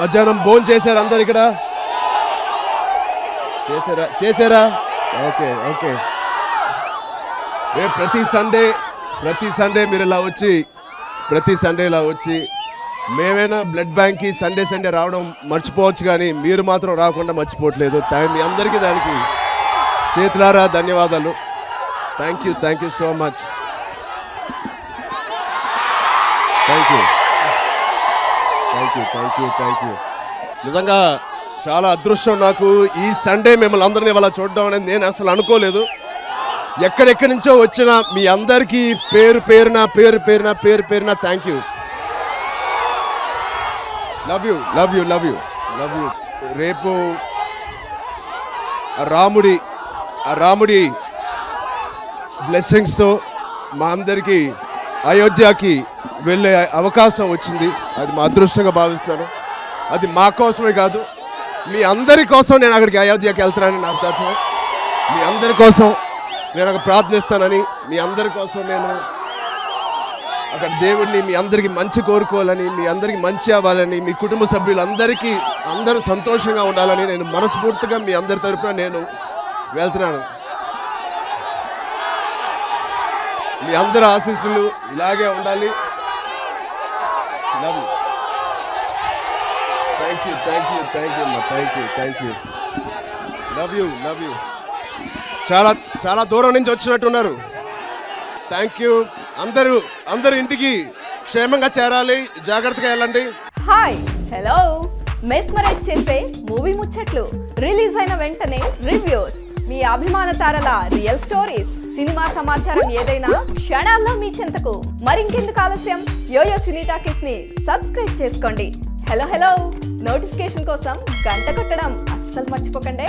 మధ్యాహ్నం భోజనం చేశారు అందరు ఇక్కడ? చేశారా? Okay okay. ప్రతి సండే మీరు ఇలా వచ్చి మేమైనా బ్లడ్ బ్యాంక్కి సండే రావడం మర్చిపోవచ్చు, కానీ మీరు మాత్రం రాకుండా మర్చిపోవట్లేదు. మీ అందరికీ దానికి చేతులారా ధన్యవాదాలు. Thank you so much. Thank you. నిజంగా చాలా అదృష్టం నాకు ఈ సండే మిమ్మల్ని అందరినీ వాళ్ళ చూడడం అనేది నేను అసలు అనుకోలేదు. ఎక్కడెక్కడి నుంచో వచ్చిన మీ అందరికీ పేరు పేరున థ్యాంక్ యూ. Love you. రేపు ఆ రాముడి బ్లెస్సింగ్స్తో మా అందరికీ అయోధ్యకి వెళ్ళే అవకాశం వచ్చింది. అది మా అదృష్టంగా భావిస్తున్నాను. అది మా కోసమే కాదు, మీ అందరి కోసం నేను అక్కడికి అయోధ్యకి వెళ్తున్నానని నాకు తత్వం. మీ అందరి కోసం నేను అక్కడ ప్రార్థిస్తానని, మీ అందరి కోసం నేను అక్కడ దేవుడిని మీ అందరికీ మంచి కోరుకోవాలని, మీ అందరికీ మంచి అవ్వాలని, మీ కుటుంబ సభ్యులందరికీ అందరూ సంతోషంగా ఉండాలని నేను మనస్ఫూర్తిగా మీ అందరి తరపున నేను వెళ్తున్నాను. మీ అందరి ఆశీస్సులు ఇలాగే ఉండాలి. Thank you. Love you. చాలా దూరం నుంచి వచ్చినట్టున్నారు. Thank you. అందరు ఇంటికి క్షేమంగా చేరాలి, జాగ్రత్తగా వెళ్ళండి. హాయ్ హలో, మెస్మరైజ్ చేసే మూవీ ముచ్చట్లు, రిలీజ్ అయిన వెంటనే రివ్యూస్, మీ అభిమాన తారల రియల్ స్టోరీస్, సినిమా సమాచారం ఏదైనా క్షణాల్లో మీ చెంతకు. మరింకెందుకు ఆలస్యం, యోయో సినీ టాకీస్ ని సబ్స్క్రైబ్ చేసుకోండి. హలో నోటిఫికేషన్ కోసం గంట కొట్టడం అస్సలు మర్చిపోకండి.